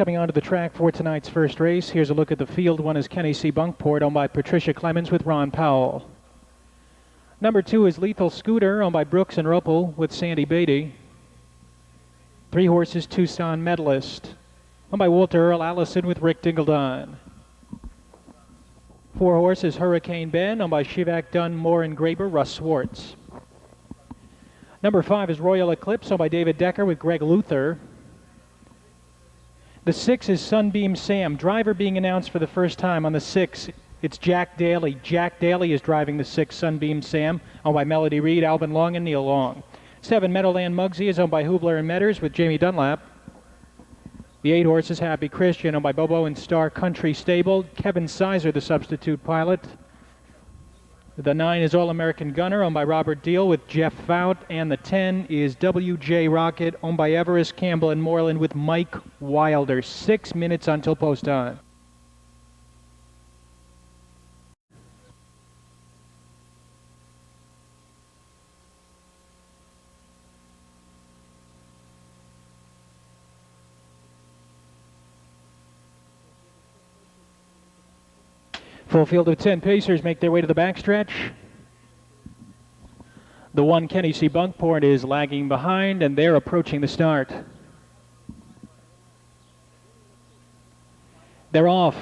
coming onto the track for tonight's first race. Here's a look at the field. One is Kenny C. Bunkport, owned by Patricia Clemens with Ron Powell. Number 2 is Lethal Scooter, owned by Brooks and Ruppel with Sandy Beatty. 3 horses, Tucson Medalist, owned by Walter Earl Allison with Rick Dingledine. 4 horses, Hurricane Ben, owned by Shivak Dunn, Moore and Graber, Russ Swartz. Number 5 is Royal Eclipse, owned by David Decker with Greg Luther. The 6 is Sunbeam Sam. Driver being announced for the first time on the 6. It's Jack Daly. Jack Daly is driving the 6 Sunbeam Sam, owned by Melody Reed, Alvin Long, and Neil Long. 7 Meadowland Muggsy is owned by Hubler and Metters with Jamie Dunlap. The 8 horse is Happy Christian, owned by Bobo and Star Country Stable. Kevin Sizer, the substitute pilot. The 9 is All-American Gunner, owned by Robert Deal with Jeff Fout. And the 10 is W.J. Rocket, owned by Everest, Campbell, and Moreland with Mike Wilder. 6 minutes until post time. Full field of 10 pacers make their way to the backstretch. The 1 Kenny C. Bunkport is lagging behind, and they're approaching the start. They're off.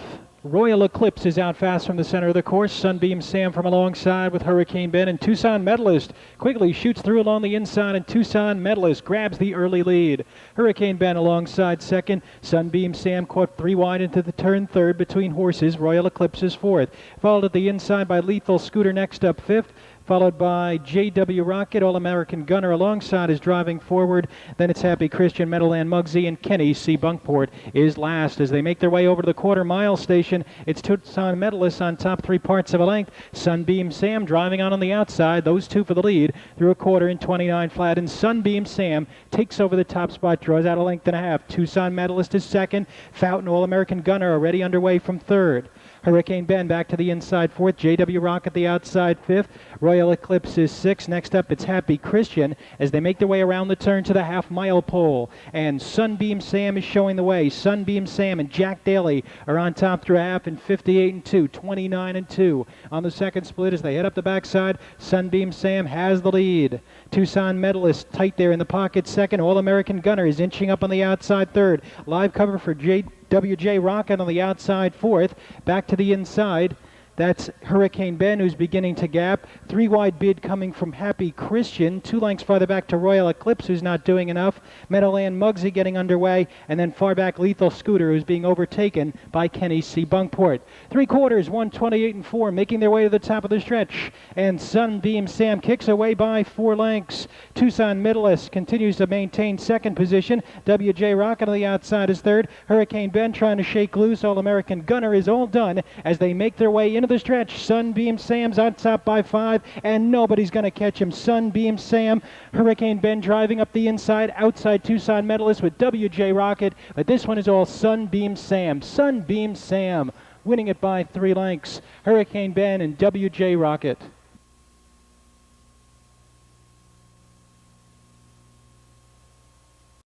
Royal Eclipse is out fast from the center of the course. Sunbeam Sam from alongside with Hurricane Ben, and Tucson Medalist quickly shoots through along the inside, and Tucson Medalist grabs the early lead. Hurricane Ben alongside second. Sunbeam Sam caught 3 wide into the turn third between horses. Royal Eclipse is fourth. Followed at the inside by Lethal Scooter next up fifth. Followed by J.W. Rocket. All-American Gunner alongside is driving forward. Then it's Happy Christian, Meadowland Muggsy, and Kenny C. Bunkport is last. As they make their way over to the quarter-mile station, it's Tucson Medalist on top 3 parts of a length. Sunbeam Sam driving on the outside. Those 2 for the lead through a quarter in 29 flat. And Sunbeam Sam takes over the top spot, draws out a length and a half. Tucson Medalist is second. Fountain All-American Gunner already underway from third. Hurricane Ben back to the inside fourth. J.W. Rocket the outside fifth. Royal Eclipse is sixth. Next up, it's Happy Christian as they make their way around the turn to the half-mile pole. And Sunbeam Sam is showing the way. Sunbeam Sam and Jack Daly are on top through a half in 58 and 2, 29 and 2. On the second split as they head up the backside, Sunbeam Sam has the lead. Tucson Medalist tight there in the pocket second. All-American Gunner is inching up on the outside third. Live cover for WJ Rocket on the outside fourth. Back to the inside. That's Hurricane Ben, who's beginning to gap. 3 wide bid coming from Happy Christian. 2 lengths farther back to Royal Eclipse, who's not doing enough. Meadowland Muggsy getting underway. And then far back Lethal Scooter, who's being overtaken by Kenny C. Bunkport. 3 quarters, 128 and 4, making their way to the top of the stretch. And Sunbeam Sam kicks away by 4 lengths. Tucson Medalist continues to maintain second position. WJ Rocket on the outside is third. Hurricane Ben trying to shake loose. All-American Gunner is all done as they make their way into the stretch. Sunbeam Sam's on top by 5, and nobody's going to catch him. Sunbeam Sam, Hurricane Ben driving up the inside, outside Tucson Medalist with WJ Rocket, but this one is all Sunbeam Sam. Sunbeam Sam winning it by 3 lengths. Hurricane Ben and WJ Rocket.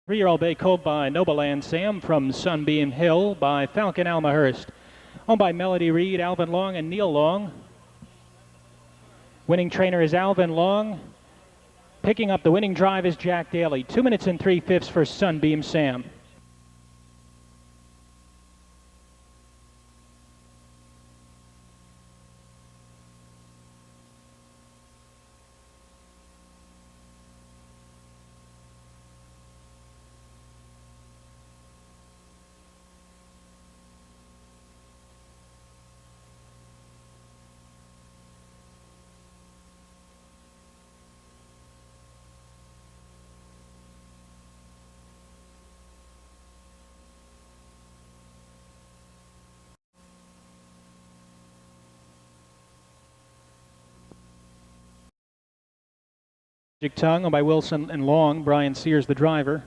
Three-year-old bay colt by Nobleland Sam from Sunbeam Hill by Falcon Almahurst. Owned by Melody Reed, Alvin Long, and Neil Long. Winning trainer is Alvin Long. Picking up the winning drive is Jack Daly. 2 minutes and 3/5 for Sunbeam Sam. Magic Tongue owned by Wilson and Long. Brian Sears the driver.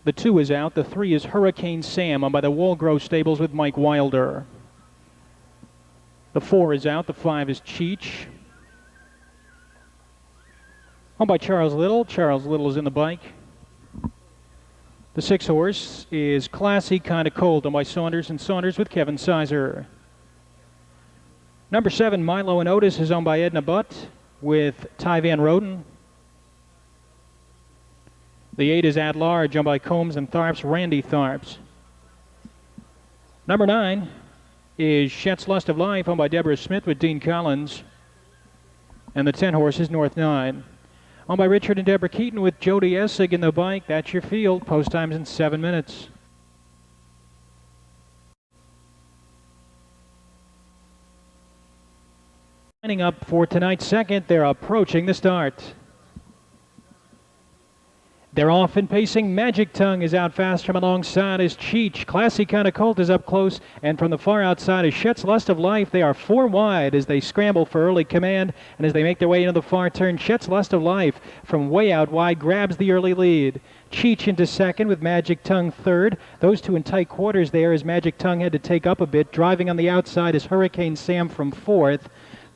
The 2 is out. The 3 is Hurricane Sam owned by the Walgrove Stables with Mike Wilder. The 4 is out. The 5 is Cheech. Owned by Charles Little. Charles Little is in the bike. The 6 horse is Classy Kinda Cold, owned by Saunders and Saunders with Kevin Sizer. Number 7, Milo and Otis, is owned by Edna Butt with Ty Van Roden. The 8 is At Large, owned by Combs and Tharps, Randy Tharps. Number 9 is Shet's Lust of Life, owned by Deborah Smith with Dean Collins. And the 10 horse is North 9. Owned by Richard and Deborah Keaton with Jody Essig in the bike. That's your field. Post times in 7 minutes. Lining up for tonight's second, they're approaching the start. They're off and pacing. Magic Tongue is out fast from alongside is Cheech. Classy Kinda Colt is up close, and from the far outside is Shet's Lust of Life. They are 4 wide as they scramble for early command, and as they make their way into the far turn, Shet's Lust of Life from way out wide grabs the early lead. Cheech into second with Magic Tongue third. Those two in tight quarters there as Magic Tongue had to take up a bit. Driving on the outside is Hurricane Sam from fourth,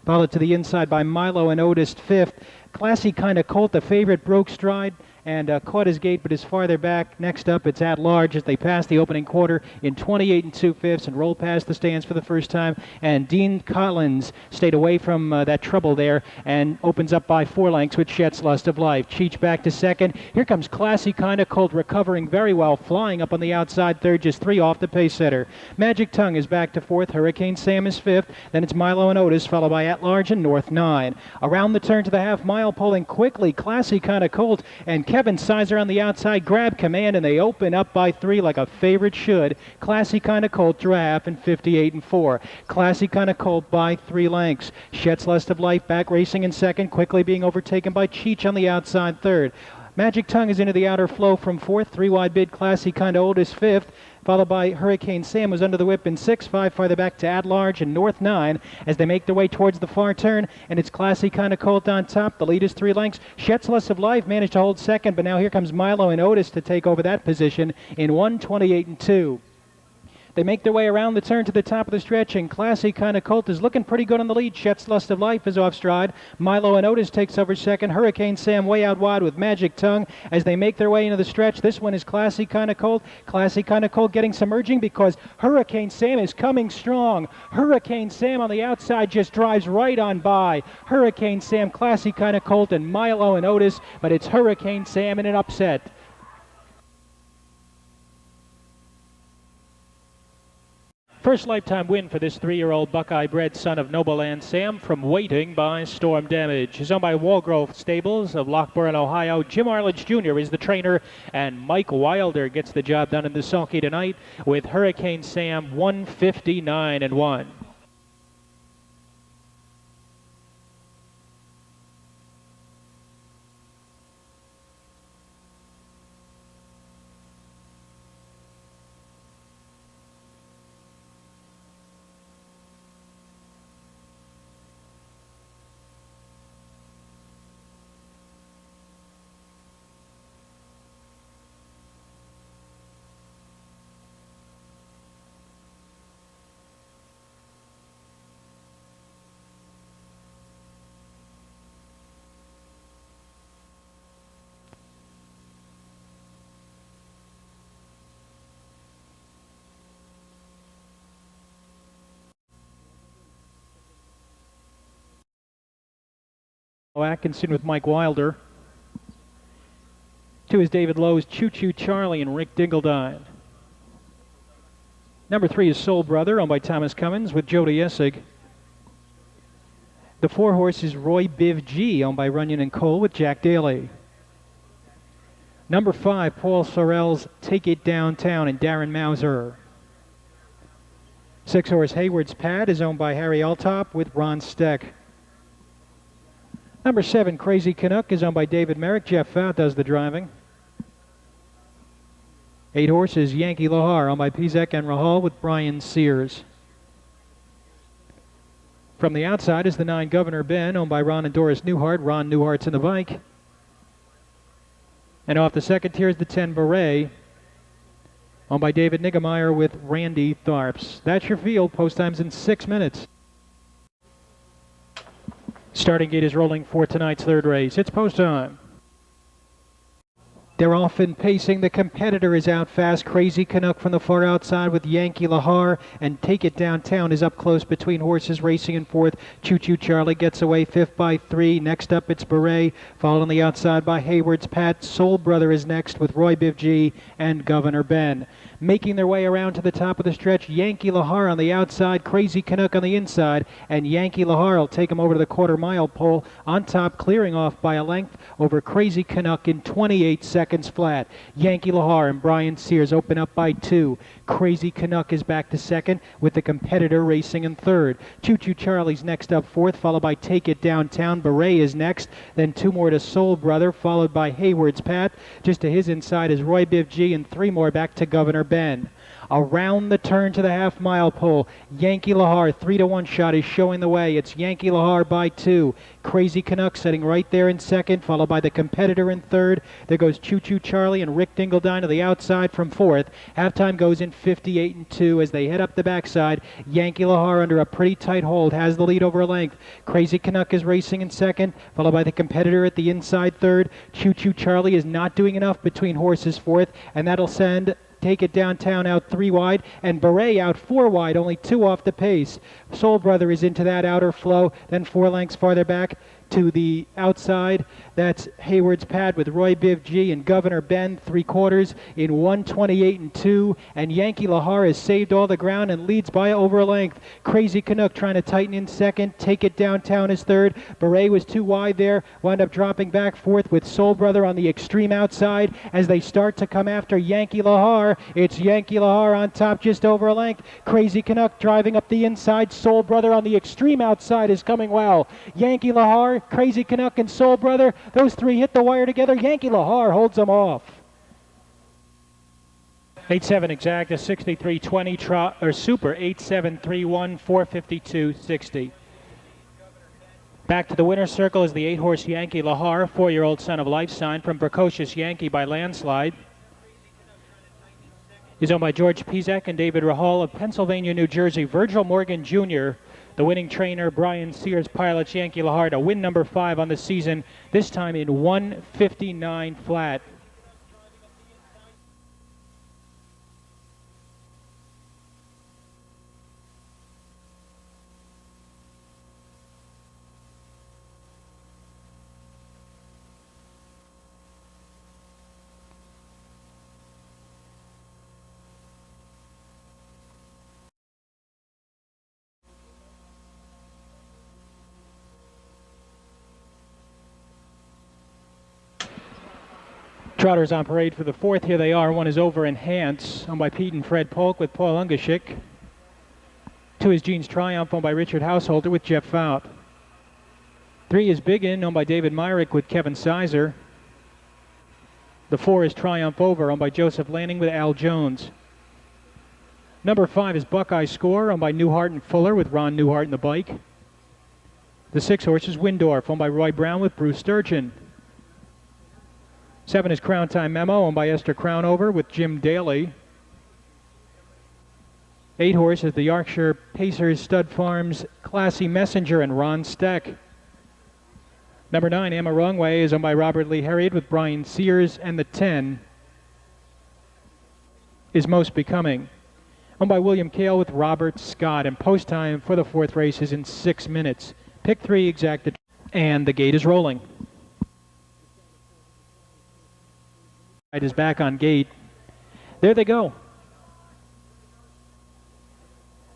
followed to the inside by Milo and Otis fifth. Classy Kinda Colt, the favorite, broke stride and caught his gate, but is farther back. Next up, it's At Large as they pass the opening quarter in 28 2/5 and roll past the stands for the first time. And Dean Collins stayed away from that trouble there and opens up by 4 lengths with Shet's Lust of Life. Cheech back to second. Here comes Classy Kinda Cold, recovering very well, flying up on the outside third, just 3 off the pace setter. Magic Tongue is back to fourth. Hurricane Sam is fifth. Then it's Milo and Otis, followed by At Large and North 9. Around the turn to the half mile, pulling quickly, Classy Kinda Cold and Kevin Sizer on the outside grab command, and they open up by 3 like a favorite should. Classy Kinda Cold through a half in 58 4. Classy Kinda Cold by 3 lengths. Shet's Lust of Life back racing in second, quickly being overtaken by Cheech on the outside third. Magic Tongue is into the outer flow from fourth. 3 wide bid, Classy Kinda Old is fifth, followed by Hurricane Sam, who's under the whip in 6. 5 farther back to At Large and North 9 as they make their way towards the far turn, and it's Classy Kinda Cold on top. The lead is 3 lengths. Shet's Lust of Life managed to hold second, but now here comes Milo and Otis to take over that position in 1:28 2. They make their way around the turn to the top of the stretch, and Classy Kinda Colt is looking pretty good on the lead. Shet's Lust of Life is off stride. Milo and Otis takes over second. Hurricane Sam way out wide with Magic Tongue as they make their way into the stretch. This one is Classy Kinda Colt. Classy Kinda Colt getting some urging because Hurricane Sam is coming strong. Hurricane Sam on the outside just drives right on by Hurricane Sam, Classy Kinda Colt, and Milo and Otis, but it's Hurricane Sam in an upset. First lifetime win for this 3-year-old Buckeye-bred son of Nobleland Sam from Waiting by Storm Damage. He's owned by Walgrove Stables of Lockburn, Ohio. Jim Arledge Jr. is the trainer, and Mike Wilder gets the job done in the sulky tonight with Hurricane Sam 159 1. Atkinson with Mike Wilder. 2 is David Lowe's Choo Choo Charlie and Rick Dingledine. Number 3 is Soul Brother, owned by Thomas Cummins with Jody Essig. The 4 horse is Roy Biv G, owned by Runyon and Cole with Jack Daly. Number 5, Paul Sorrell's Take It Downtown and Darren Mauser. 6 horse Hayward's Pad is owned by Harry Altop with Ron Steck. Number 7, Crazy Canuck, is owned by David Merrick. Jeff Fout does the driving. 8 horses, Yankee Lohar, owned by Pizek and Rahal with Brian Sears. From the outside is the 9, Governor Ben, owned by Ron and Doris Newhart. Ron Newhart's in the bike. And off the second tier is the 10, Beret, owned by David Niggemeyer with Randy Tharps. That's your field. Post times in 6 minutes. Starting gate is rolling for tonight's third race. It's post time. They're often pacing. The competitor is out fast. Crazy Canuck from the far outside with Yankee Lahar, and Take It Downtown is up close between horses racing in fourth. Choo Choo Charlie gets away fifth by 3. Next up it's Beret, followed on the outside by Hayward's Pat. Soul Brother is next with Roy Biv G and Governor Ben. Making their way around to the top of the stretch, Yankee Lahar on the outside, Crazy Canuck on the inside, and Yankee Lahar will take him over to the quarter-mile pole. On top, clearing off by a length over Crazy Canuck in 28 seconds flat. Yankee Lahar and Brian Sears open up by 2. Crazy Canuck is back to second with the competitor racing in third. Choo Choo Charlie's next up fourth, followed by Take It Downtown. Beret is next, then 2 more to Soul Brother, followed by Hayward's Pat. Just to his inside is Roy Biv G, and 3 more back to Governor Ben. Around the turn to the half-mile pole, Yankee Lahar, 3-1 shot, is showing the way. It's Yankee Lahar by 2. Crazy Canuck sitting right there in second, followed by the competitor in third. There goes Choo Choo Charlie and Rick Dingledine to the outside from fourth. Halftime goes in 58-2 as they head up the backside. Yankee Lahar under a pretty tight hold has the lead over a length. Crazy Canuck is racing in second, followed by the competitor at the inside third. Choo Choo Charlie is not doing enough between horses fourth, and that'll send Take It Downtown out 3 wide, and Beret out 4 wide, only 2 off the pace. Soul Brother is into that outer flow, then 4 lengths farther back to the outside. That's Hayward's Pad with Roy Biv G and Governor Ben, 3/4 in 1:28-2, and Yankee Lahar has saved all the ground and leads by over a length. Crazy Canuck trying to tighten in second. Take It Downtown is third. Beret was too wide there, wound up dropping back fourth with Soul Brother on the extreme outside as they start to come after Yankee Lahar. It's Yankee Lahar on top just over a length. Crazy Canuck driving up the inside. Soul Brother on the extreme outside is coming well. Yankee Lahar, Crazy Canuck, and Soul Brother, those 3 hit the wire together. Yankee Lahar holds them off. 8-7 exact, a 63-20 trot, or super, 8-7-3-1, 452-60. Back to the winner's circle is the 8-horse Yankee Lahar, 4-year-old son of Lifesign from Precocious Yankee by landslide. He's owned by George Pizak and David Rahal of Pennsylvania, New Jersey. Virgil Morgan Jr., the winning trainer. Brian Sears pilots Yankee Lahar to win number 5 on the season, this time in 1:59 flat. Trotters on parade for the 4th. Here they are. 1 is Over Enhance, owned by Pete and Fred Polk with Paul Ungashik. 2 is Gene's Triumph, owned by Richard Householder with Jeff Fout. 3 is Biggin, owned by David Myrick with Kevin Sizer. The 4 is Triumph Over, owned by Joseph Lanning with Al Jones. Number 5 is Buckeye Score, owned by Newhart and Fuller with Ron Newhart and the bike. The 6 horse is Windorf, owned by Roy Brown with Bruce Sturgeon. 7 is Crown Time Memo, owned by Esther Crownover with Jim Daly. 8 horse is the Yorkshire Pacers Stud Farms Classy Messenger and Ron Steck. Number 9, Emma Wrongway, is owned by Robert Lee Herriot with Brian Sears, and the 10 is Most Becoming, owned by William Kale with Robert Scott, and post time for the 4th race is in 6 minutes. Pick 3 exacted, and the gate is rolling. It is back on gate. There they go.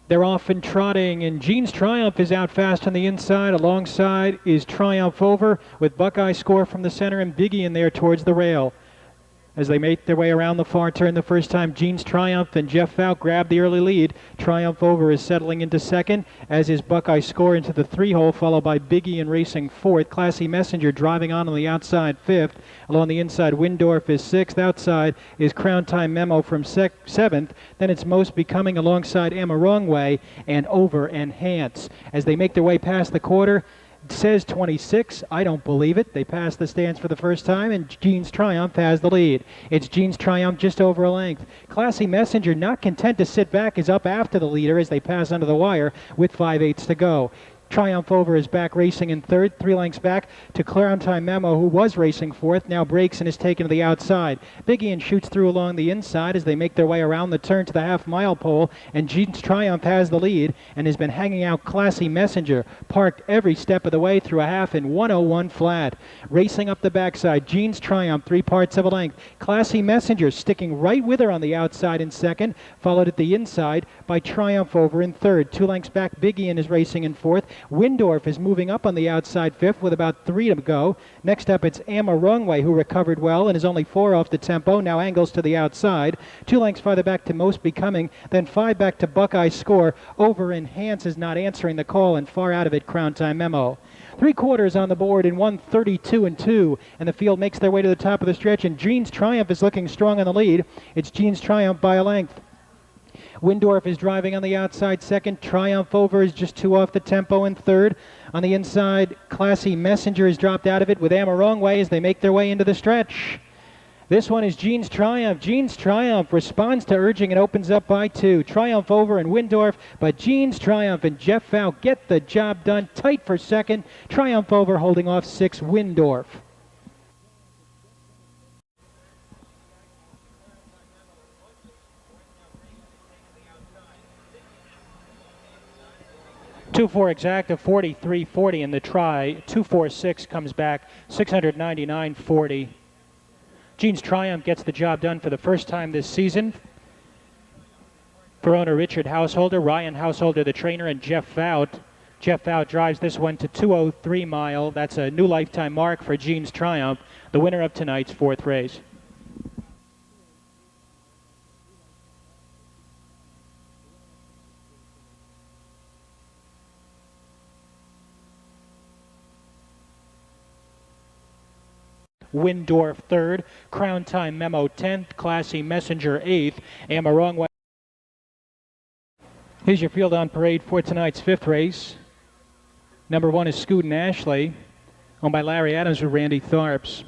They're off and trotting, and Gene's Triumph is out fast on the inside. Alongside is Triumph Over with Buckeye Score from the center and Biggie in there towards the rail. As they make their way around the far turn the first time, Gene's Triumph and Jeff Fout grab the early lead. Triumph Over is settling into second, as is Buckeye Score into the 3-hole, followed by Biggie and racing 4th. Classy Messenger driving on the outside 5th. Along the inside, Windorf is 6th. Outside is Crown Time Memo from 7th. Then it's Most Becoming alongside Emma Wrongway and Over Enhance. As they make their way past the quarter, it says 26. I don't believe it. They passed the stands for the first time, and Gene's Triumph has the lead. It's Gene's Triumph just over a length. Classy Messenger, not content to sit back, is up after the leader as they pass under the wire with 5/8 to go. Triumph Over is back racing in third, 3 lengths back to Crown Time Memo, who was racing fourth, now breaks and is taken to the outside. Big Ian shoots through along the inside as they make their way around the turn to the half-mile pole, and Jean's Triumph has the lead and has been hanging out Classy Messenger, parked every step of the way through a half in 101 flat. Racing up the backside, Jean's Triumph, 3/4 of a length. Classy Messenger sticking right with her on the outside in second, followed at the inside by Triumph Over in third. 2 lengths back, Big Ian is racing in fourth. Windorf is moving up on the outside fifth with about 3 to go. Next up, it's Amarungwe, who recovered well and is only 4 off the tempo, now angles to the outside. 2 lengths farther back to Most Becoming, then 5 back to Buckeye Score. Over Enhance is not answering the call, and far out of it, Crown Time Memo. 3/4 on the board in 1:32 and 2, and the field makes their way to the top of the stretch, and Jean's Triumph is looking strong on the lead. It's Jean's Triumph by a length. Windorf is driving on the outside second. Triumph Over is just 2 off the tempo in third. On the inside, Classy Messenger has dropped out of it with Amarungwe as they make their way into the stretch. This one is Jean's Triumph. Jean's Triumph responds to urging and opens up by 2. Triumph Over and Windorf, but Jean's Triumph and Jeff Fow get the job done. Tight for second. Triumph Over holding off 6, Windorf. Two-four exact of 43.40 in the try. 246 comes back 699.40. Jean's Triumph gets the job done for the first time this season. For owner Richard Householder, Ryan Householder, the trainer, and Jeff Fout. Jeff Fout drives this one to 203 mile. That's a new lifetime mark for Jean's Triumph, the winner of tonight's 4th race. Windorf 3rd, Crown Time Memo 10th, Classy Messenger 8th, Amarungwe. Here's your field on parade for tonight's 5th race. Number 1 is Scootin' Ashley, owned by Larry Adams with Randy Tharps.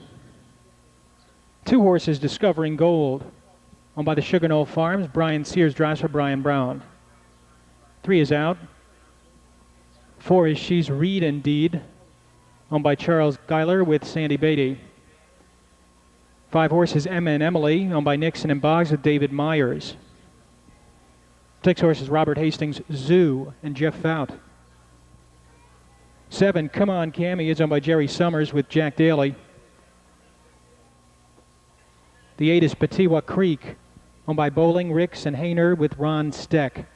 2 horses, Discovering Gold, owned by the Sugar Knoll Farms. Brian Sears drives for Brian Brown. 3 is out. 4 is She's Reed Indeed, owned by Charles Geiler with Sandy Beatty. 5 horses, Emma and Emily, owned by Nixon and Boggs with David Myers. 6 horses, Robert Hastings, Zoo, and Jeff Fout. 7, Come On Cammy, is owned by Jerry Summers with Jack Daly. The 8 is Patiwa Creek, owned by Bowling, Ricks, and Hayner with Ron Steck.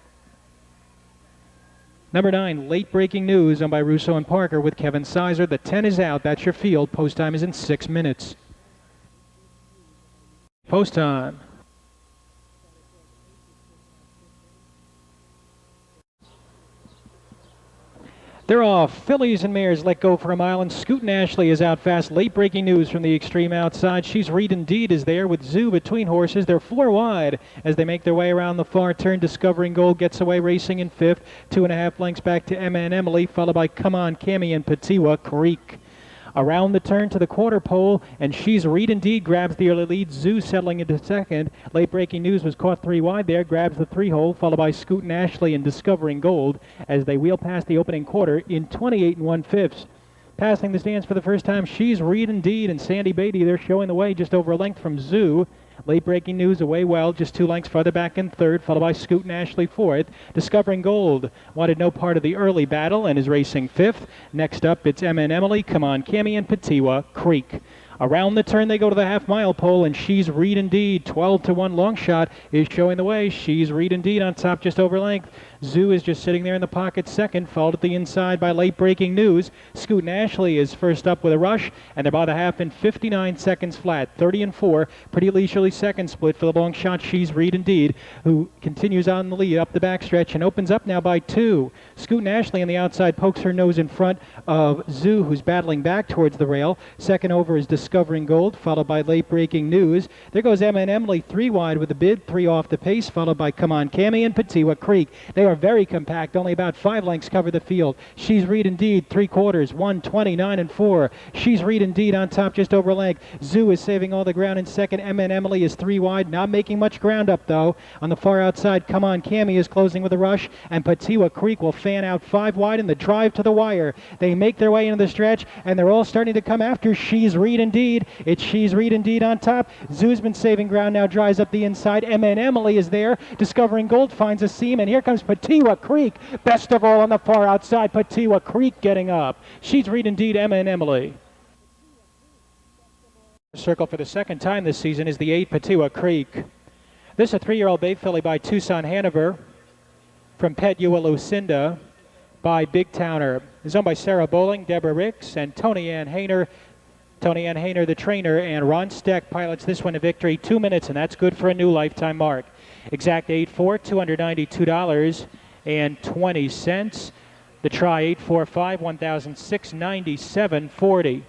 Number 9, Late Breaking News, owned by Russo and Parker with Kevin Sizer. The 10 is out. That's your field. Post time is in 6 minutes. Post time. They're off. Fillies and Mares let go for a mile, and Scootin' Ashley is out fast. Late Breaking News from the extreme outside. She's Reed Indeed is there with Zoo between horses. They're 4 wide as they make their way around the far turn. Discovering Gold gets away racing in 5th. 2.5 lengths back to Emma and Emily, followed by Come On Cammy and Patiwa Creek. Around the turn to the quarter pole, and She's Reed Indeed grabs the early lead. Zoo settling into second. Late Breaking News was caught 3 wide there, grabs the 3-hole, followed by Scootin' Ashley and Discovering Gold as they wheel past the opening quarter in 28 1/5. Passing the stands for the first time, She's Reed Indeed and Sandy Beatty. They're showing the way just over a length from Zoo. Late Breaking News away well, just 2 lengths farther back in third, followed by Scootin' Ashley 4th. Discovering Gold wanted no part of the early battle and is racing 5th. Next up, it's Emma and Emily, Come On Cammy, and Patiwa Creek. Around the turn, they go to the half-mile pole, and She's Reed Indeed, 12-1 long shot, is showing the way. She's Reed Indeed on top just over length. Zoo is just sitting there in the pocket second, followed at the inside by Late Breaking News. Scootin' Ashley is first up with a rush, and they're about a half in 59 seconds flat. 30-4, pretty leisurely second split for the long shot She's Reed Indeed, who continues on the lead up the backstretch and opens up now by 2. Scootin' Ashley on the outside pokes her nose in front of Zoo, who's battling back towards the rail. Second over is Discovering Gold, followed by Late Breaking News. There goes Emma and Emily 3 wide with the bid, 3 off the pace, followed by Come On Cammy and Patiwa Creek. They are are very compact. Only about 5 lengths cover the field. She's Reed Indeed, 3/4, 129 and 4. She's Reed Indeed on top, just over length. Zoo is saving all the ground in second. Emma and Emily is 3 wide, not making much ground up though. On the far outside, Come On Cammy is closing with a rush, and Patiwa Creek will fan out 5 wide in the drive to the wire. They make their way into the stretch, and they're all starting to come after She's Reed Indeed. It's She's Reed Indeed on top. Zoo's been saving ground, now dries up the inside. Emma and Emily is there. Discovering Gold finds a seam, and here comes Patiwa Creek. Best of all on the far outside, Patiwa Creek getting up. She's Reed Indeed, Emma and Emily. Circle for the second time this season is the 8 Patiwa Creek. This is a 3-year-old bay filly by Tucson Hanover from Pet Ewa Lucinda by Big Towner. It's owned by Sarah Bowling, Deborah Ricks, and Tony Ann Hayner. Tony Ann Hayner, the trainer, and Ron Steck pilots this one to victory. 2 minutes, and that's good for a new lifetime mark. Exact 8-4, $292.20. The try 8-4-5, $1,697.40.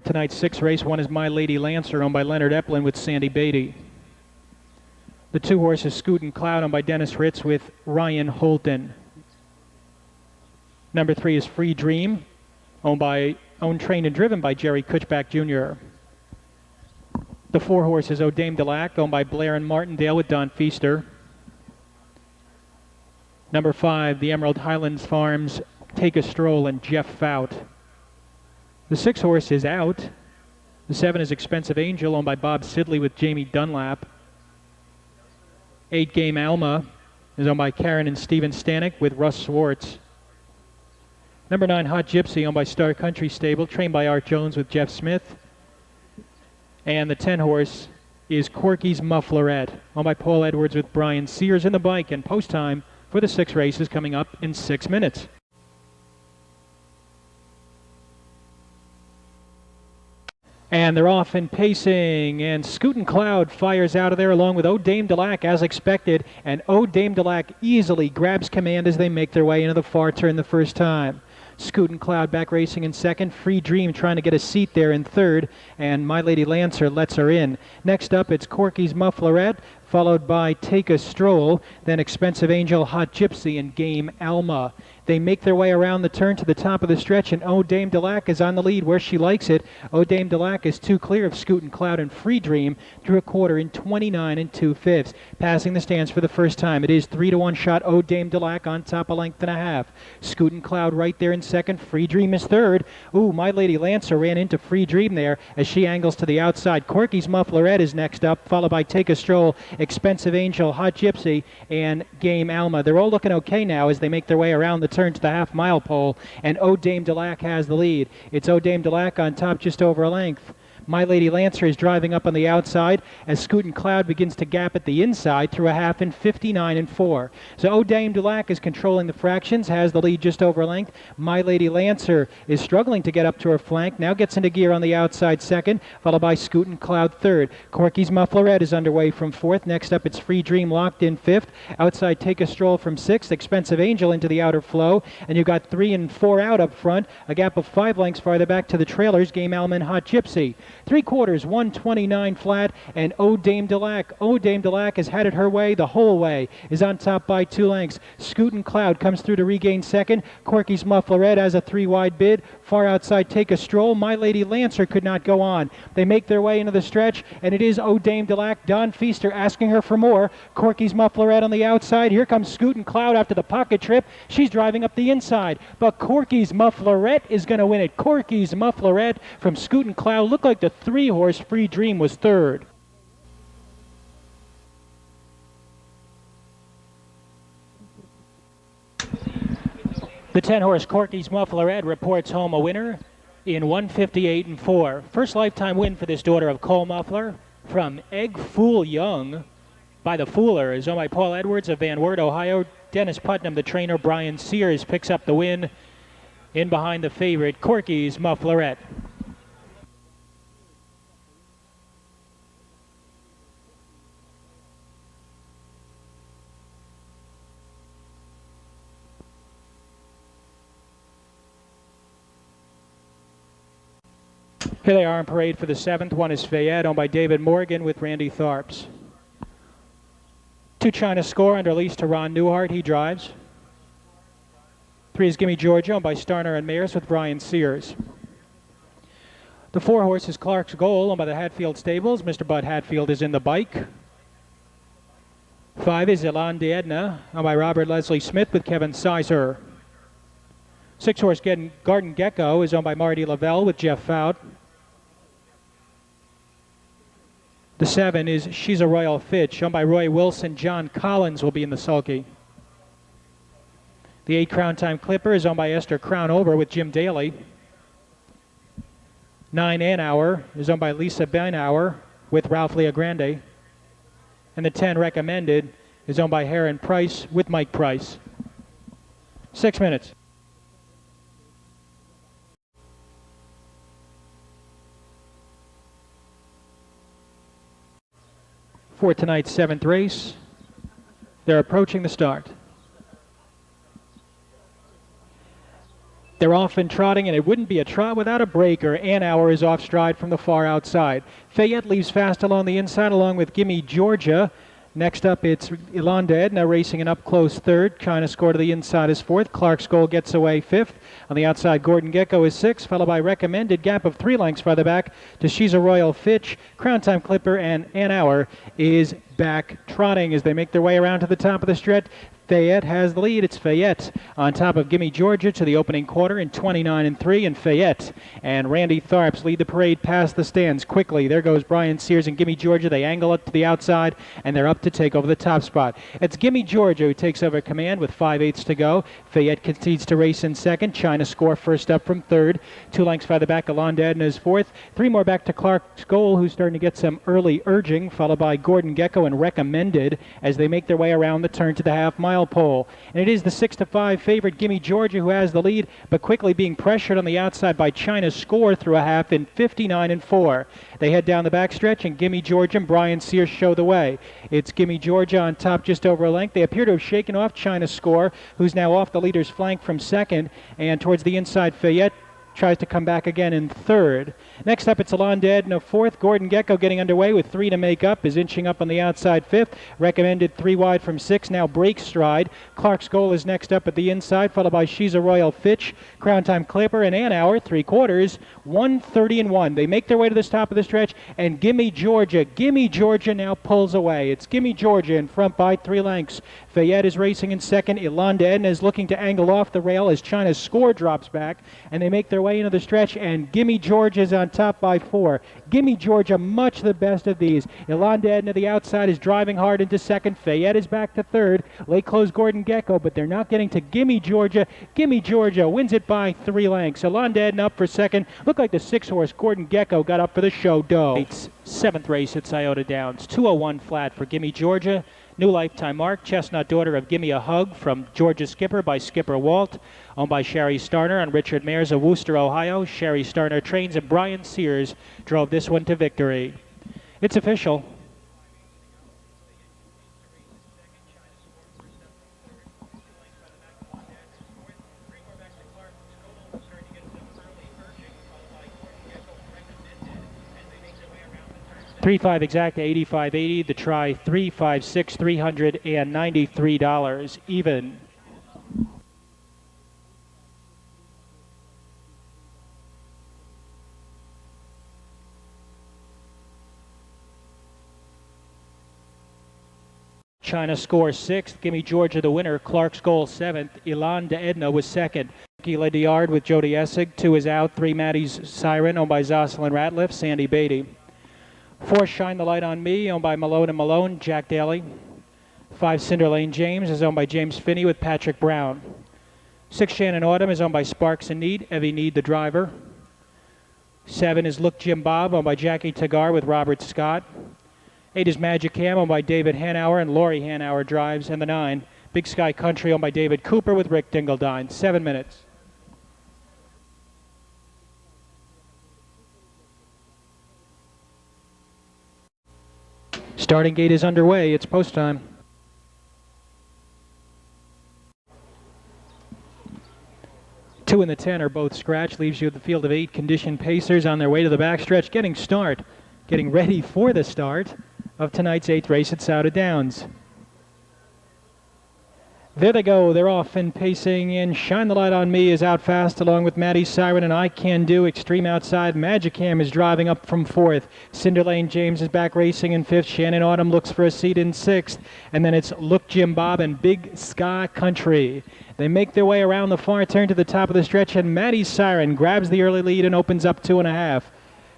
Tonight's 6th race, one is My Lady Lancer, owned by Leonard Eplin with Sandy Beatty. The 2 horses, Scootin' Cloud, owned by Dennis Ritz with Ryan Holton. Number 3 is Free Dream, owned, trained, and driven by Jerry Kutchback Jr. The 4 horses, O'Dame Delac, owned by Blair and Martindale with Don Feaster. Number 5, the Emerald Highlands Farms, Take a Stroll, and Jeff Fout. The 6 horse is Out. The 7 is Expensive Angel, owned by Bob Sidley with Jamie Dunlap. 8 Game Alma is owned by Karen and Steven Stanek with Russ Swartz. Number 9 Hot Gypsy, owned by Star Country Stable, trained by Art Jones with Jeff Smith. And the 10 horse is Corky's Mufflerette, owned by Paul Edwards with Brian Sears in the bike, and post time for the 6 races coming up in 6 minutes. And they're off and pacing, and Scootin' Cloud fires out of there along with O'Dame Delac as expected, and O'Dame Delac easily grabs command as they make their way into the far turn the first time. Scootin' Cloud back racing in second, Free Dream trying to get a seat there in third, and My Lady Lancer lets her in. Next up, it's Corky's Mufflerette, followed by Take a Stroll, then Expensive Angel, Hot Gypsy, and Game Alma. They make their way around the turn to the top of the stretch, and O'Dame Delac is on the lead where she likes it. O'Dame Delac is 2 clear of Scootin' Cloud and Free Dream through a quarter in 29 2/5. Passing the stands for the first time, it is 3-1 shot O'Dame Delac on top, a length and a half. Scootin' Cloud right there in second. Free Dream is third. Ooh, My Lady Lancer ran into Free Dream there as she angles to the outside. Corky's Mufflerette is next up, followed by Take a Stroll, Expensive Angel, Hot Gypsy, and Game Alma. They're all looking okay now as they make their way around the turn to the half-mile pole, and O'Dame Delac has the lead. It's O'Dame Delac on top, just over a length. My Lady Lancer is driving up on the outside as Scootin' Cloud begins to gap at the inside through a half in 59 4. So O'Dame Delac is controlling the fractions, has the lead just over a length. My Lady Lancer is struggling to get up to her flank, now gets into gear on the outside second, followed by Scootin' Cloud third. Corky's Mufflerette is underway from fourth. Next up, it's Free Dream locked in fifth. Outside, Take a Stroll from sixth. Expensive Angel into the outer flow, and you've got 3 and 4 out up front. A gap of 5 lengths farther back to the trailers, Game Alma and Hot Gypsy. 3/4, 129 flat, and O'Dame Delac. O'Dame Delac has had it her way the whole way, is on top by 2 lengths. Scootin' Cloud comes through to regain second. Corky's Mufflerette has a 3-wide bid. Far outside, Take a Stroll. My Lady Lancer could not go on. They make their way into the stretch, and it is O'Dame Delac. Don Feaster asking her for more. Corky's Mufflerette on the outside. Here comes Scootin' Cloud after the pocket trip. She's driving up the inside, but Corky's Mufflerette is going to win it. Corky's Mufflerette from Scootin' Cloud. Looked like the 3-horse Free Dream was third. The 10-horse Corky's Mufflerette reports home a winner in 158 and 4. First lifetime win for this daughter of Cole Muffler from Egg Fool Young by the Fooler is owned by Paul Edwards of Van Wert, Ohio. Dennis Putnam, the trainer. Brian Sears picks up the win in behind the favorite Corky's Mufflerette. Here they are in parade for the 7th. One is Fayette, owned by David Morgan with Randy Tharps. 2 China Score under lease to Ron Newhart. He drives. 3 is Gimme Georgia, owned by Starner and Mayers with Brian Sears. The 4 horse is Clark's Goal, owned by the Hatfield Stables. Mr. Bud Hatfield is in the bike. 5 is Elan de Edna, owned by Robert Leslie Smith with Kevin Sizer. 6 horse Garden Gecko is owned by Marty Lavelle with Jeff Fout. The 7 is She's a Royal Fitch, owned by Roy Wilson. John Collins will be in the sulky. The 8 Crown Time Clipper is owned by Esther Crownover with Jim Daly. 9 An Hour is owned by Lisa Benauer with Ralph Leogrande. And the 10 Recommended is owned by Heron Price with Mike Price. 6 minutes. For tonight's 7th race, they're approaching the start. They're off and trotting, and it wouldn't be a trot without a breaker. An Hour is off stride from the far outside. Fayette leaves fast along the inside, along with Gimme Georgia. Next up, it's Elan de Edna racing an up-close 3rd. China Score to the inside is 4th. Clark's Goal gets away 5th. On the outside, Gordon Gecko is 6th, followed by Recommended. Gap of 3 lengths farther back to She's a Royal Fitch. Crown Time Clipper and An Hour is back trotting as they make their way around to the top of the stretch. Fayette has the lead. It's Fayette on top of Gimme Georgia to the opening quarter in 29 and 3, and Fayette and Randy Tharps lead the parade past the stands quickly. There goes Brian Sears and Gimme Georgia. They angle it to the outside, and they're up to take over the top spot. It's Gimme Georgia who takes over command with 5/8 to go. Fayette concedes to race in 2nd. China Score first up from 3rd. 2 lengths farther back, Elan de Edna is 4th. 3 more back to Clark's Goal, who's starting to get some early urging, followed by Gordon Gecko and Recommended as they make their way around the turn to the half-mile pole. And it is the 6-5 favorite Gimme Georgia who has the lead, but quickly being pressured on the outside by China Score through a half in 59 and 4. They head down the backstretch, and Gimme Georgia and Brian Sears show the way. It's Gimme Georgia on top just over a length. They appear to have shaken off China Score, who's now off the leader's flank from 2nd, and towards the inside, Fayette tries to come back again in 3rd. Next up, it's Elan de Edna 4th. Gordon Gecko getting underway with 3 to make up, is inching up on the outside 5th. Recommended 3 wide from 6, now breaks stride. Clark's Goal is next up at the inside, followed by She's a Royal Fitch, Crown Time Clipper, and An Hour, 3/4, 1:30 and 1. They make their way to the top of the stretch, and Gimme Georgia now pulls away. It's Gimme Georgia in front by 3 lengths. Fayette is racing in 2nd. Elan de Edna is looking to angle off the rail as China's Score drops back, and they make their way into the stretch, and Gimme Georgia is on top by 4. Gimme Georgia, much the best of these. Elan de Edna, the outside, is driving hard into 2nd. Fayette is back to 3rd. Late close Gordon Gecko, but they're not getting to Gimme Georgia. Gimme Georgia wins it by 3 lengths. Elan de Edna up for 2nd. Looked like the 6-horse Gordon Gecko got up for the show dough. It's 7th race at Scioto Downs. 2:01 flat for Gimme Georgia. New lifetime mark, Chestnut Daughter of Gimme a Hug from Georgia Skipper by Skipper Walt, owned by Sherry Starner and Richard Mayers of Worcester, Ohio. Sherry Starner trains, and Brian Sears drove this one to victory. It's official. $3.5 exact to $85.80. The try $3.56, $393 even. China Score 6th. Gimme Georgia the winner. Clark's Goal 7th. Elan de Edna was 2nd. Led the yard with Jody Essig. 2 is out. 3 Maddie's Siren, owned by Jocelyn Ratliff. Sandy Beatty. 4 Shine the Light on Me, owned by Malone and Malone, Jack Daly. 5 Cinder Lane James is owned by James Finney with Patrick Brown. 6, Shannon Autumn, is owned by Sparks and Need, Evie Need, the driver. 7 is Look Jim Bob, owned by Jackie Tagar with Robert Scott. 8 is Magic Cam, owned by David Hanauer, and Lori Hanauer drives. And the 9, Big Sky Country, owned by David Cooper with Rick Dingledine. 7 minutes. Starting gate is underway. It's post time. Two and the 10 are both scratched. Leaves you at the field of 8 conditioned pacers on their way to the backstretch, getting ready for the start of tonight's 8th race at Scioto Downs. There they go. They're off and pacing in. Shine the Light on Me is out fast along with Maddie Siren and I Can Do. Extreme outside. Magic Cam is driving up from 4th. Cinder Lane James is back racing in 5th. Shannon Autumn looks for a seat in 6th. And then it's Look Jim Bob and Big Sky Country. They make their way around the far turn to the top of the stretch, and Maddie Siren grabs the early lead and opens up 2.5.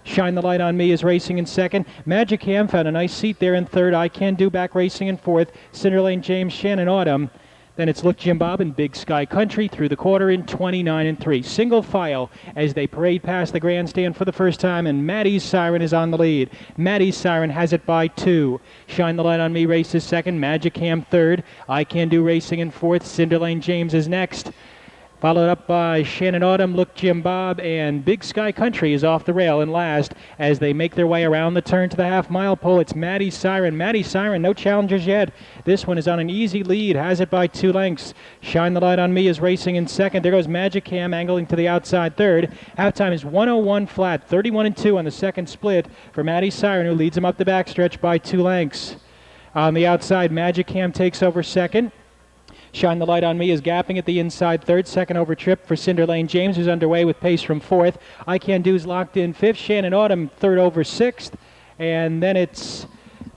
Shine the Light on Me is racing in 2nd. Magic Cam found a nice seat there in 3rd. I Can Do back racing in 4th. Cinder Lane James, Shannon Autumn. Then it's Look Jim Bob and Big Sky Country through the quarter in 29-3. Single file as they parade past the grandstand for the first time, and Maddie's Siren is on the lead. Maddie's Siren has it by 2. Shine the Light on Me races 2nd. Magic Cam 3rd. I Can Do racing in 4th. Cinder Lane James is next. Followed up by Shannon Autumn, Look Jim Bob, and Big Sky Country is off the rail and last as they make their way around the turn to the half-mile pole. It's Maddie Siren. Maddie Siren, no challengers yet. This one is on an easy lead, has it by 2 lengths. Shine the Light on Me is racing in 2nd. There goes Magic Cam angling to the outside 3rd. Halftime is 1:01 flat, 31-2 on the 2nd split for Maddie Siren, who leads him up the backstretch by 2 lengths. On the outside, Magic Cam takes over 2nd. Shine the Light on Me is gapping at the inside 3rd. 2nd over trip for Cinder Lane James, who's underway with pace from 4th. I Can Do is locked in 5th. Shannon Autumn 3rd over 6th. And then it's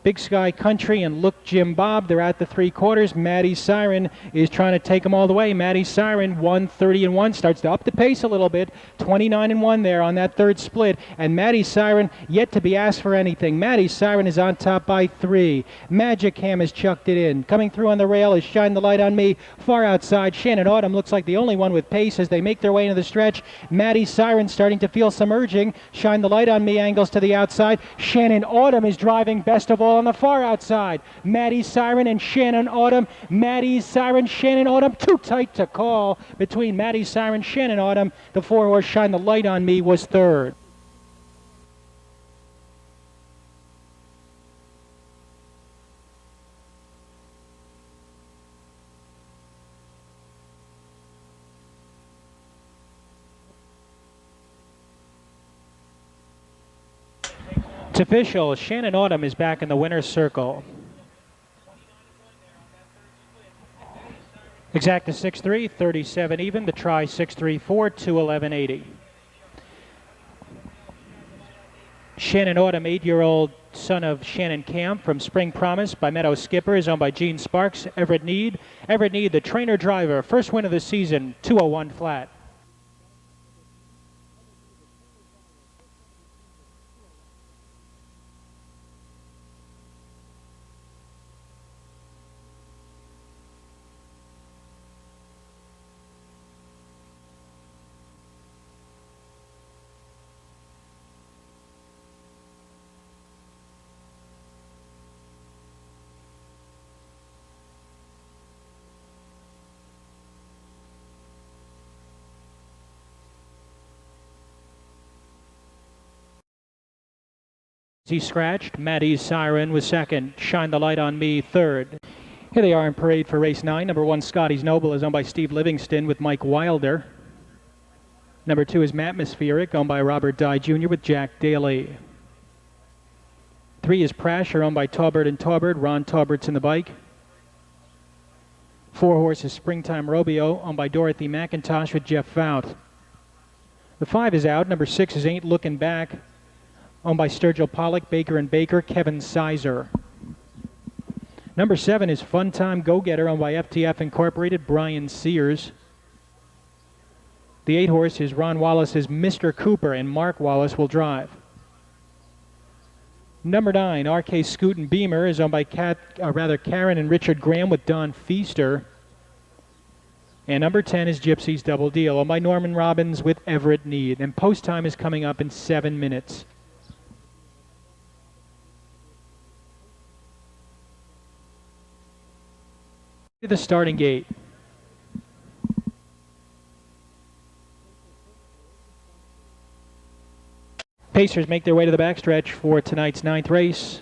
Big Sky Country and Look Jim Bob. They're at the 3/4. Maddie Siren is trying to take them all the way. Maddie Siren 1:30-1, starts to up the pace a little bit. 29-1 there on that 3rd split. And Maddie Siren yet to be asked for anything. Maddie Siren is on top by 3. Magic Cam has chucked it in. Coming through on the rail is Shine the Light on Me. Far outside, Shannon Autumn looks like the only one with pace as they make their way into the stretch. Maddie Siren starting to feel some urging. Shine the Light on Me angles to the outside. Shannon Autumn is driving best of all on the far outside. Maddie Siren and Shannon Autumn. Maddie Siren, Shannon Autumn, too tight to call between Maddie Siren, Shannon Autumn. The 4-horse Shine the Light on Me was 3rd. It's official. Shannon Autumn is back in the winner's circle. Exacta 6-3, 37 even. The try 6-3-4, 2:11.80. Shannon Autumn, 8-year-old son of Shannon Camp from Spring Promise by Meadow Skipper, is owned by Gene Sparks. Everett Need, the trainer driver. First win of the season, 2:01 flat. He scratched. Maddie's Siren was 2nd. Shine the Light on Me 3rd. Here they are in parade for race 9. Number 1, Scotty's Noble, is owned by Steve Livingston with Mike Wilder. Number 2 is Matmospheric, owned by Robert Dye Jr. with Jack Daly. 3 is Prasher, owned by Taubert and Taubert. Ron Taubert's in the bike. 4 horse is Springtime Robio, owned by Dorothy McIntosh with Jeff Fout. The 5 is out. Number 6 is Ain't Looking Back, owned by Sturgill Pollock, Baker and Baker, Kevin Sizer. Number 7 is Fun Time Go-Getter, owned by FTF Incorporated, Brian Sears. The 8 horse is Ron Wallace's Mr. Cooper, and Mark Wallace will drive. Number 9, RK Scoot and Beamer, is owned by Karen and Richard Graham with Don Feaster. And number 10 is Gypsy's Double Deal, owned by Norman Robbins with Everett Need. And post time is coming up in 7 minutes. To the starting gate. Pacers make their way to the backstretch for tonight's 9th race.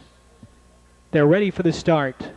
They're ready for the start.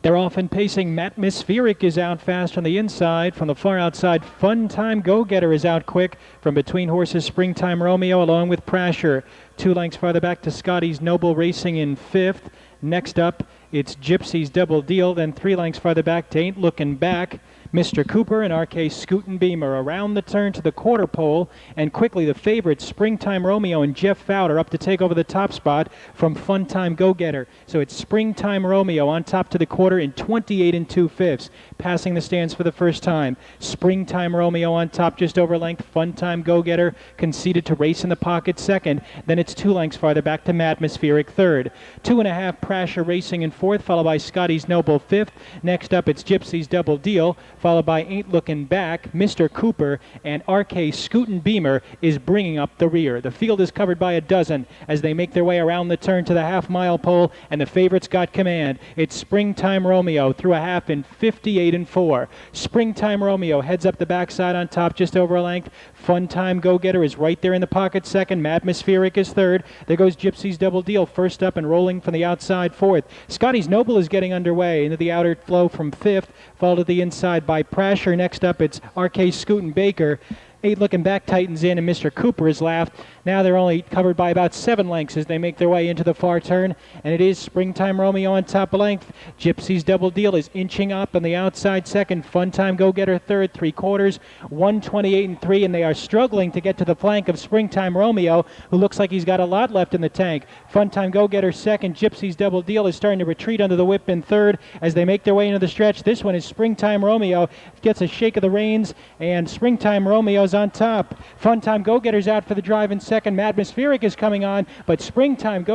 They're off and pacing. Atmospheric is out fast on the inside. From the far outside, Fun Time Go-Getter is out quick. From between horses, Springtime Romeo along with Prasher. 2 lengths farther back to Scotty's Noble Racing in 5th. Next up, it's Gypsy's Double Deal. Then 3 lengths farther back to Ain't Looking Back. Mr. Cooper and RK Scootin' Beamer around the turn to the quarter pole, and quickly the favorites Springtime Romeo and Jeff Fowler up to take over the top spot from Fun Time Go-Getter. So it's Springtime Romeo on top to the quarter in 28 2/5, passing the stands for the first time. Springtime Romeo on top just over length. Fun Time Go-Getter conceded to race in the pocket second. Then it's 2 lengths farther back to Atmospheric third. 2.5 Prasher Racing in fourth, followed by Scotty's Noble fifth. Next up it's Gypsy's Double Deal, followed by Ain't Looking Back. Mr. Cooper and RK Scootin' Beamer is bringing up the rear. The field is covered by a dozen as they make their way around the turn to the half-mile pole, and the favorites got command. It's Springtime Romeo through a half in 58 4. Springtime Romeo heads up the backside on top just over a length. Fun Time Go-Getter is right there in the pocket second. Atmospheric is third. There goes Gypsy's Double Deal first up and rolling from the outside fourth. Scotty's Noble is getting underway into the outer flow from fifth, followed to the inside by Prasher. Next up, it's RK Scootin' Baker. Ain't Looking Back tightens in, and Mr. Cooper is left. Now they're only covered by about 7 lengths as they make their way into the far turn, and it is Springtime Romeo on top of length. Gypsy's Double Deal is inching up on the outside second. Fun Time Go-Getter third, 3/4, 128 3, and they are struggling to get to the flank of Springtime Romeo, who looks like he's got a lot left in the tank. Fun Time Go-Getter second. Gypsy's Double Deal is starting to retreat under the whip in third as they make their way into the stretch. This one is Springtime Romeo, gets a shake of the reins, and Springtime Romeo's on top. Fun Time Go-Getter's out for the drive in second. Atmospheric is coming on, but Springtime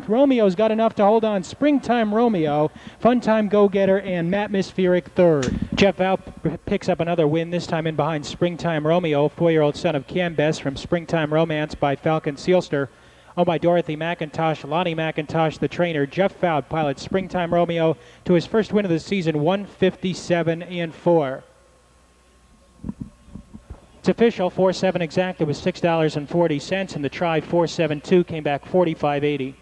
Romeo's got enough to hold on. Springtime Romeo, Fun Time Go-Getter, and Atmospheric third. Jeff Out picks up another win, this time in behind Springtime Romeo, 4-year-old son of Cam Best from Springtime Romance by Falcon Sealster. Owned by Dorothy McIntosh, Lonnie McIntosh, the trainer. Jeff Fowd pilots Springtime Romeo to his first win of the season, 157 4. It's official, 4-7 exact. It was $6.40, and the try 4-7-2 came back 45.80.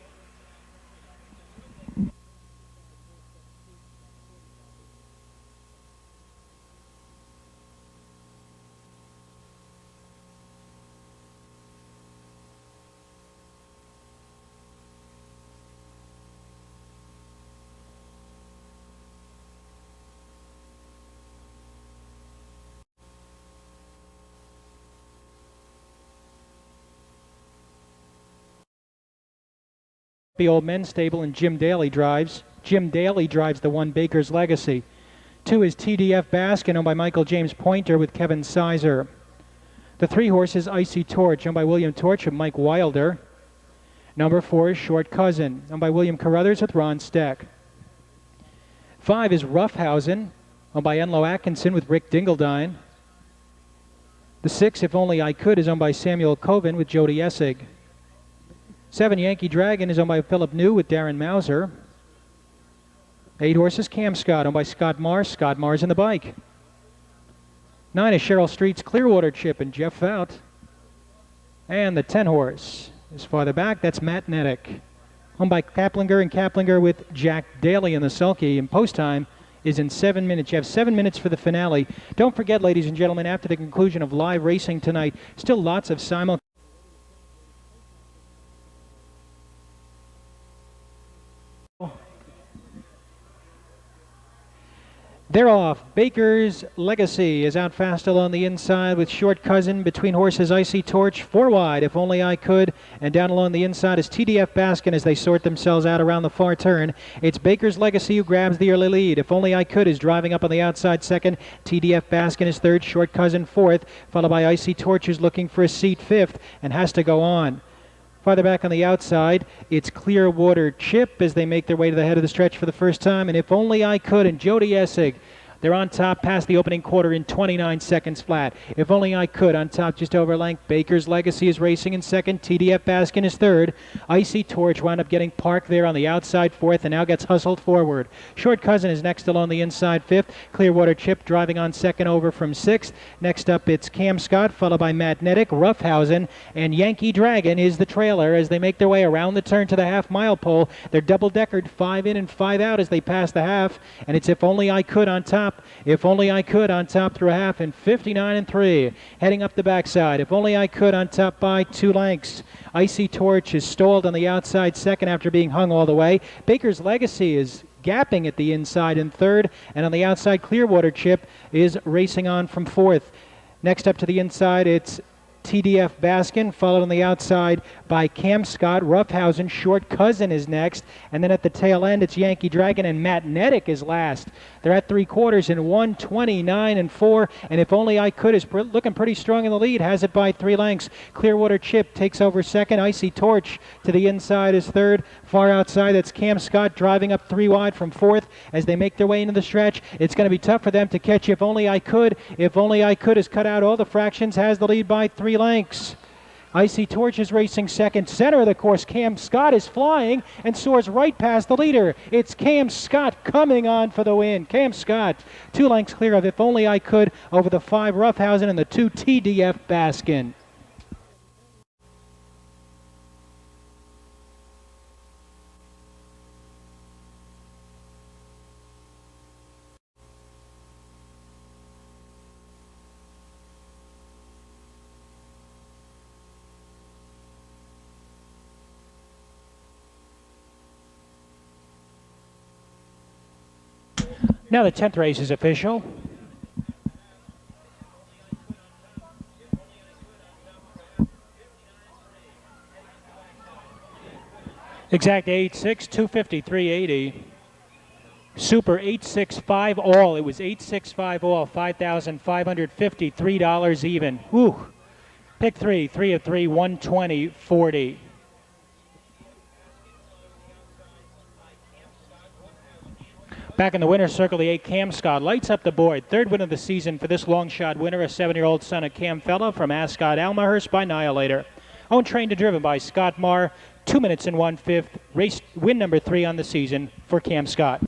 The Old Men's Stable, and Jim Daly drives. Jim Daly drives the 1 Baker's Legacy. 2 is TDF Baskin, owned by Michael James Pointer with Kevin Sizer. The 3 horses, Icy Torch, owned by William Torch with Mike Wilder. Number 4 is Short Cousin, owned by William Carruthers with Ron Steck. 5 is Roughhausen, owned by Enlo Atkinson with Rick Dingledine. The 6, If Only I Could, is owned by Samuel Coven with Jody Essig. 7, Yankee Dragon, is owned by Philip New with Darren Mauser. 8 horses, Cam Scott, owned by Scott Mars. Scott Mars in the bike. 9 is Cheryl Street's Clearwater Chip and Jeff Fout. And the 10 horse is farther back. That's Matt Nettick, owned by Kaplinger, and Kaplinger with Jack Daly in the sulky. And post time is in 7 minutes. You have 7 minutes for the finale. Don't forget, ladies and gentlemen, after the conclusion of live racing tonight, still lots of simulcast. They're off. Baker's Legacy is out fast along the inside with Short Cousin. Between horses, Icy Torch, 4 wide, If Only I Could. And down along the inside is TDF Baskin as they sort themselves out around the far turn. It's Baker's Legacy who grabs the early lead. If Only I Could is driving up on the outside second. TDF Baskin is third, Short Cousin fourth, followed by Icy Torch, who's looking for a seat fifth and has to go on. Farther back on the outside, it's Clearwater Chip as they make their way to the head of the stretch for the first time. And If Only I Could and Jody Essig, they're on top past the opening quarter in 29 seconds flat. If Only I Could on top just over length. Baker's Legacy is racing in second. TDF Baskin is third. Icy Torch wound up getting parked there on the outside fourth and now gets hustled forward. Short Cousin is next along the inside fifth. Clearwater Chip driving on second over from sixth. Next up it's Cam Scott followed by Magnetic, Roughhausen, and Yankee Dragon is the trailer as they make their way around the turn to the half-mile pole. They're double-deckered, 5 in and 5 out as they pass the half, and it's If Only I Could on top. If Only I Could on top through a half in 59 and 3. Heading up the backside. If Only I Could on top by 2 lengths. Icy Torch is stalled on the outside second after being hung all the way. Baker's Legacy is gapping at the inside in third, and on the outside Clearwater Chip is racing on from fourth. Next up to the inside it's TDF Baskin, followed on the outside by Cam Scott. Roughhausen, Short Cousin is next. And then at the tail end, it's Yankee Dragon, and Magnetic is last. They're at 3/4 in 1:29 and 4. And If Only I Could is looking pretty strong in the lead. Has it by 3 lengths. Clearwater Chip takes over second. Icy Torch to the inside is third. Far outside, that's Cam Scott driving up 3 wide from fourth as they make their way into the stretch. It's going to be tough for them to catch If Only I Could. If Only I Could has cut out all the fractions, has the lead by 3 lengths. Icy Torch is racing second. Center of the course, Cam Scott is flying and soars right past the leader. It's Cam Scott coming on for the win. Cam Scott, 2 lengths clear of If Only I Could over the 5 Roughhausen and the 2 TDF Baskin. Now the 10th race is official. Exact 8.6, 253.80. Super 865 all. It was 865 all, $5,553 even. Whew. Pick 3, 3 of 3, 120.40. Back in the winner's circle, the 8 Cam Scott lights up the board. Third win of the season for this long shot winner, a 7-year-old son of Cam Fella from Ascot Almahurst by Annihilator. Owned, trained, and driven by Scott Marr. 2 minutes and 1/5. Race win number 3 on the season for Cam Scott.